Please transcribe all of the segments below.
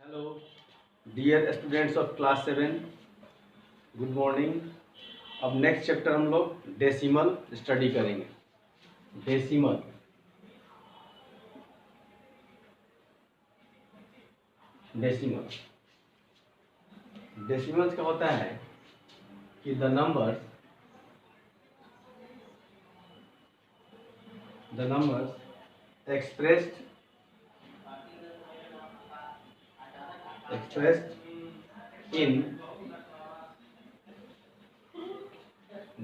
Hello dear students of class 7, good morning. अब next chapter हम लोग डेसिमल स्टडी करेंगे। डेसिमल डेसिमल डेसिमल्स का होता है कि the numbers expressed in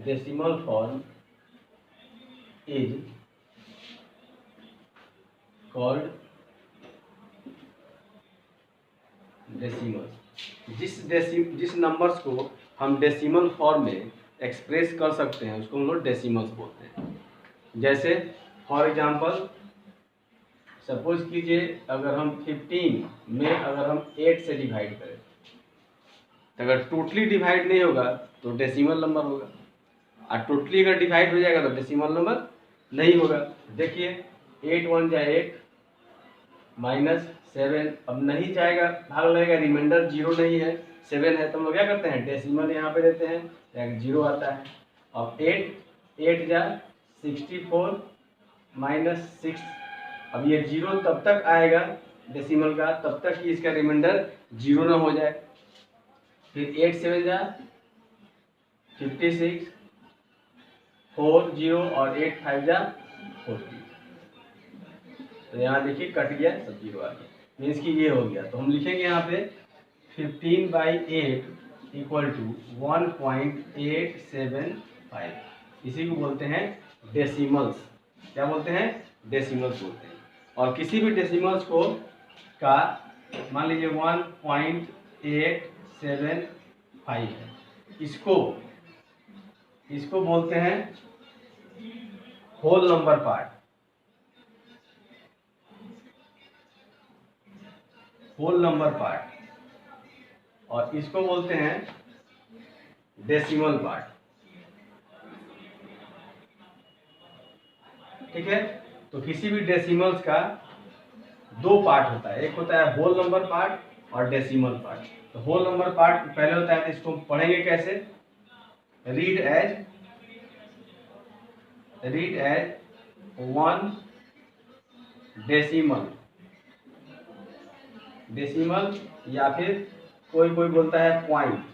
decimal form is called decimal. जिस नंबर्स को हम डेसिमल फॉर्म में एक्सप्रेस कर सकते हैं उसको हम लोग डेसिमल्स बोलते हैं। जैसे फॉर एग्जांपल सपोज कीजिए, अगर हम 15 में अगर हम 8 से डिवाइड करें तो अगर टोटली डिवाइड नहीं होगा तो डेसिमल नंबर होगा, और टोटली अगर डिवाइड हो जाएगा तो डेसिमल नंबर नहीं होगा। देखिए 8 1 जा 8 -7, अब नहीं जाएगा, भाग लगेगा, रिमाइंडर 0 नहीं है, 7 है, तो हम लोग क्या करते हैं डेसिमल यहाँ पे देते हैं, एक 0 आता है। अब 8 8 जा 64 -6, अब ये 0 तब तक आएगा डेसिमल का तब तक कि इसका रिमाइंडर 0 ना हो जाए। फिर 8 7 जा 56, 4 0 और 8 5 जा 40, तो यहाँ देखिए कट गया, सब 0 आ गया, मीन्स कि ये हो गया। तो हम लिखेंगे यहाँ पे 15/8 इक्वल टू 1.875। इसी को बोलते हैं डेसिमल्स। क्या बोलते हैं? डेसिमल्स बोलते हैं। और किसी भी डेसिमल्स को का मान लीजिए 1.875 है, इसको बोलते हैं whole number part. Whole number part, और इसको बोलते हैं डेसिमल पार्ट। ठीक है, तो किसी भी डेसिमल्स का दो पार्ट होता है, एक होता है होल नंबर पार्ट और डेसिमल पार्ट। तो होल नंबर पार्ट पहले होता है, तो इसको पढ़ेंगे कैसे? रीड एज 1 डेसिमल या फिर कोई बोलता है पॉइंट।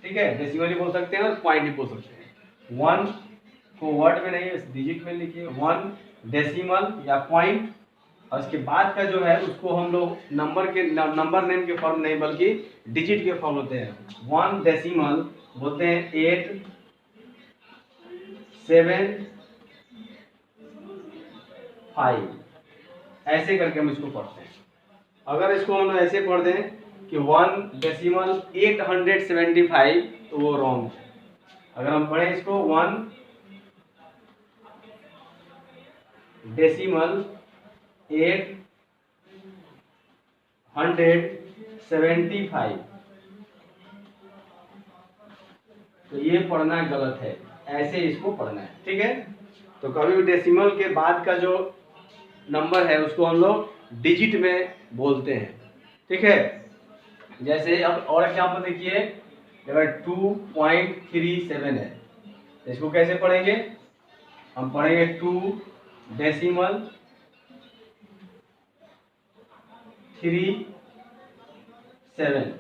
ठीक है, डेसिमल ही बोल सकते हैं और पॉइंट ही बोल सकते हैं। 1 को वर्ड में नहीं, डिजिट में लिखिए, 1 डेसिमल या पॉइंट, और उसके बाद का जो है उसको हम लोग नंबर नेम के फॉर्म नहीं बल्कि डिजिट के फॉर्म होते हैं। 1 डेसिमल बोलते हैं 8 7 5, ऐसे करके हम इसको पढ़ते हैं। अगर इसको हम ऐसे पढ़ दें कि 1 डेसिमल 875, तो वो रॉन्ग है। अगर हम पढ़ें इसको 1 डेसिमल 875, तो ये पढ़ना गलत है, ऐसे इसको पढ़ना है। ठीक है, तो कभी भी डेसिमल के बाद का जो नंबर है उसको हम लोग डिजिट में बोलते हैं। ठीक है, जैसे अब और एग्जाम्पल देखिए, अगर 2.37 है तो इसको कैसे पढ़ेंगे? हम पढ़ेंगे 2 डेसिमल 37।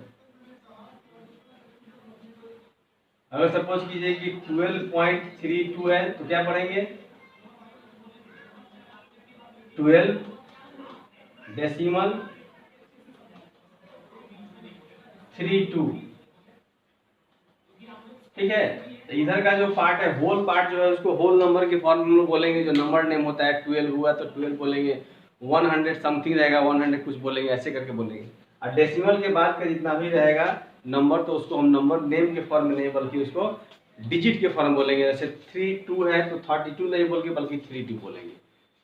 अगर सपोज कीजिए कि 12.32 है तो क्या पढ़ेंगे? 12 डेसिमल 32। ठीक है, तो इधर का जो पार्ट है, होल पार्ट जो है, उसको होल नंबर के फॉर्म में हम लोग बोलेंगे। जो नंबर नेम होता है 12 हुआ तो 12 बोलेंगे, 100 समथिंग रहेगा 100 कुछ बोलेंगे, ऐसे करके बोलेंगे। और डेसिमल के बाद का जितना भी रहेगा नंबर, तो उसको हम नंबर नेम के फॉर्म में नहीं बल्कि उसको डिजिट के फॉर्म बोलेंगे। जैसे 32 है तो 32 नहीं बोल के बल्कि 32 बोलेंगे।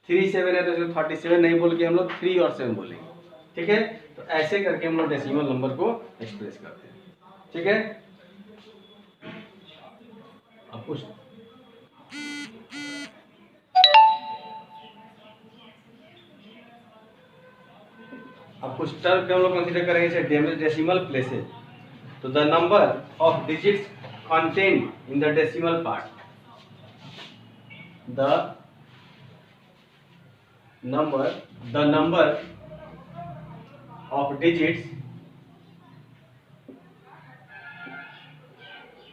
37 है तो उसको 37 नहीं बोल के हम लोग 3 और 7 बोलेंगे। ठीक है, तो ऐसे करके हम लोग डेसिमल नंबर को एक्सप्रेस करते हैं। ठीक है, अब कुछ अब कुछ टर्म के हम लोग कंसीडर करेंगे जैसे डेसिमल प्लेसेस। तो the number of digits contained in the decimal part, the number of digits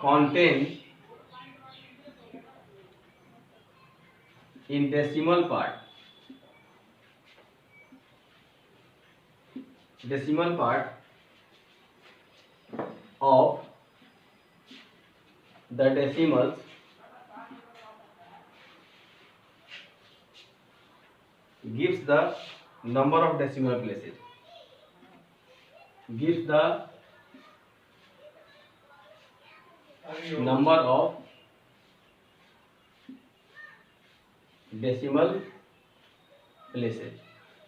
contained in decimal part of the decimals gives the number of decimal places, gives the number of decimal places।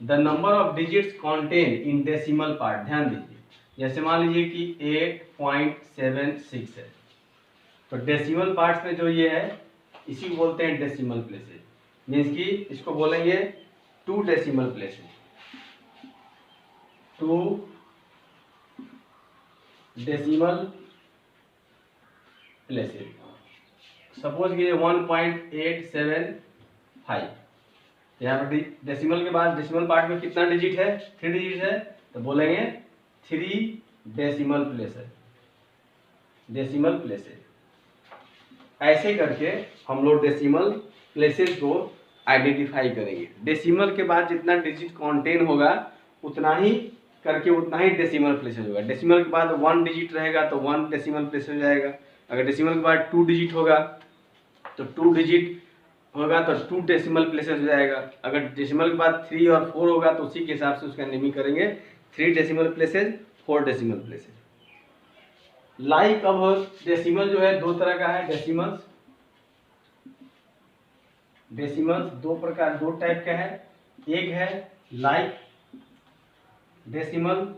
The number of digits contain in decimal part, ध्यान दीजिए, जैसे मान लीजिए कि 8.76 है, तो decimal parts में जो ये है इसी को बोलते हैं डेसिमल प्लेसेस। मीन्स कि इसको बोलेंगे 2 decimal places, 2 decimal places. Suppose कि 1.875, यहाँ पर डेसिमल के बाद डेसिमल पार्ट में कितना डिजिट है, 3 डिजिट है, तो बोलेंगे 3 डेसिमल प्लेसेस, डेसिमल प्लेसेस। ऐसे करके हम लोग डेसिमल प्लेसेस को आइडेंटिफाई करेंगे। डेसिमल के बाद जितना डिजिट कंटेन होगा उतना ही करके उतना ही डेसिमल प्लेसेस होगा। डेसिमल के बाद 1 डिजिट रहेगा तो 1 डेसिमल प्लेस हो जाएगा। अगर डेसिमल के बाद 2 डिजिट होगा तो 2 डिजिट होगा तो 2 डेसिमल प्लेसेस हो जाएगा। अगर डेसिमल के बाद 3 और 4 होगा तो उसी के हिसाब से उसका नेमिंग करेंगे, 3 decimal places, 4 decimal places. Like अब डेसिमल जो है 2 तरह का है। डेसिमल्स 2 प्रकार, 2 टाइप का है। एक है लाइक डेसिमल्स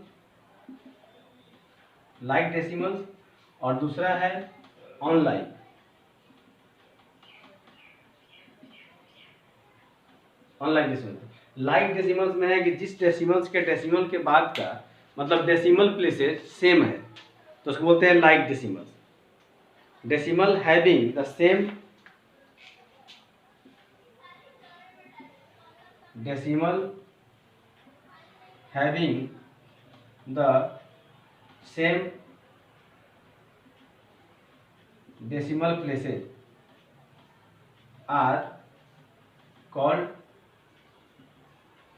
और दूसरा है ऑनलाइक। लाइक डेसिमल्स में है कि जिस डेसिमल्स के डेसिमल के बाद का मतलब डेसिमल प्लेसेस सेम है तो उसको बोलते हैं like decimals. Decimal having the same decimal places are called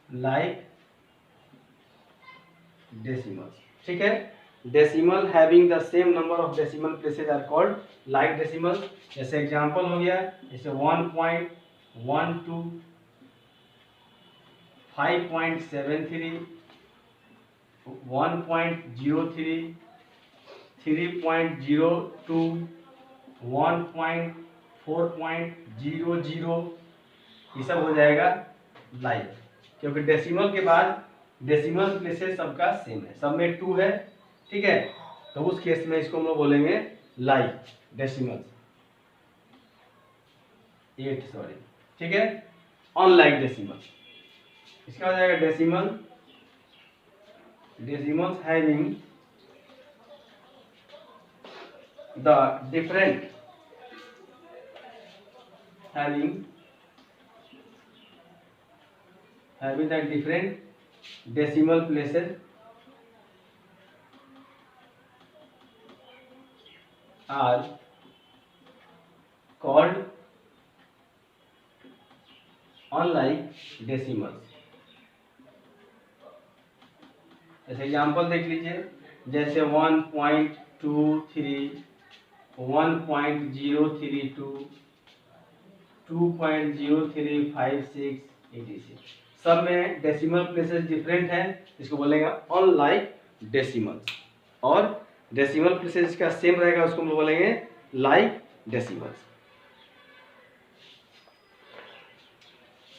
like decimals। ठीक है, decimal having the same number of decimal places are called like decimal. जैसे एग्जांपल हो गया, जैसे 1.12, 5.73, 1.03, 3.02, 1.4.00, ये सब हो जाएगा लाइक, क्योंकि डेसिमल के बाद डेसिमल प्लेसेस सबका सेम है, सब में 2 है। ठीक है, तो उस केस में इसको हम लोग बोलेंगे लाइक डेसिमल्स, 8 सॉरी। ठीक है, अनलाइक डेसिमल्स, इसका हो जाएगा decimals having the different decimal places are called unlike decimals। जैसे एग्जांपल देख लीजिए, जैसे 1.23, 1.032, 2.0356, etc। सब में डेसिमल प्लेसेस डिफरेंट हैं, इसको बोलेंगे अनलाइक डेसिमल्स। और डेसिमल प्लेसेस का सेम रहेगा उसको हम बोलेंगे लाइक डेसिमल्स।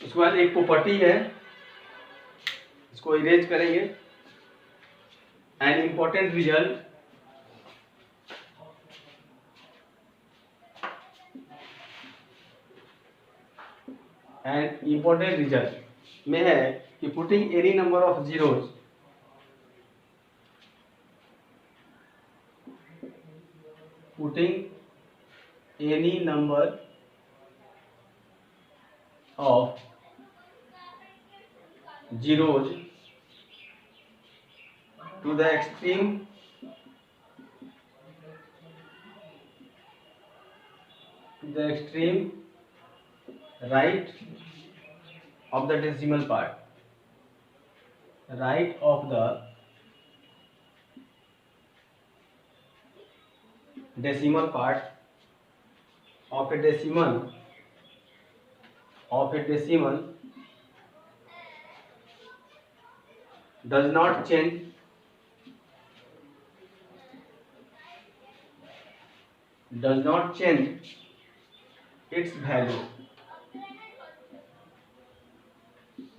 उसके बाद एक प्रॉपर्टी है, इसको इरेज करेंगे। एन इम्पोर्टेंट रिजल्ट में है कि putting any number of zeros putting any number of zeros to the extreme right of the decimal part, right of the decimal part of a decimal does not change its value.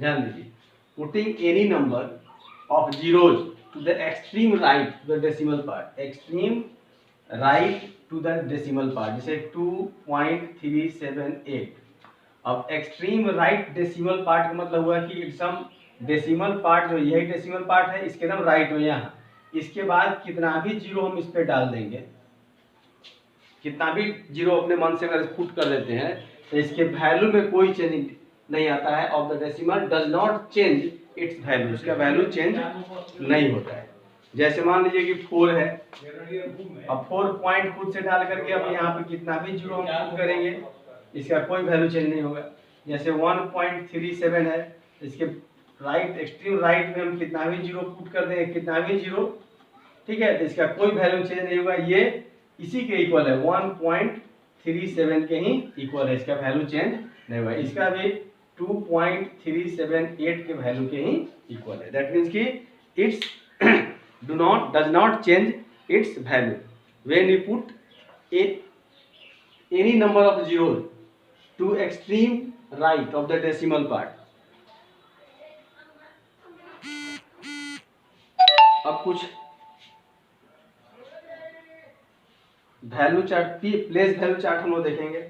ध्यान दीजिए, putting any number of zeros to the extreme right to the decimal part, extreme right to the decimal part, जैसे 2.378। अब extreme right decimal part का मतलब हुआ कि एकदम decimal part जो यही डेसिमल पार्ट है, इसके एकदम राइट में यहाँ, इसके बाद कितना भी जीरो हम इस पे डाल देंगे, कितना भी जीरो अपने मन से अगर पुट कर देते हैं तो इसके वैल्यू में कोई चेंज नहीं आता है। Of the decimal does not change its value, इसका वैल्यू चेंज नहीं होता है। जैसे मान लीजिए कि 4 है, अब 4 पॉइंट खुद से डाल करके अब यहाँ पे कितना भी जीरो हम पुट करेंगे इसका कोई वैल्यू चेंज नहीं होगा। जैसे 1.37 है, इसके राइट एक्सट्रीम राइट में हम कितना भी जीरो पुट कर देंगे, कितना भी जीरो, ठीक है, तो इसका कोई वैल्यू चेंज नहीं होगा। ये इसी के इक्वल है, 1.37 के ही इक्वल है, इसका वैल्यू चेंज नहीं होगा। इसका भी 2.378 के वैल्यू के ही इक्वल है। दैट मीन्स कि its does not change its value when you put any number of zero to extreme right of the decimal part. अब कुछ value chart, place value chart हम लोग देखेंगे।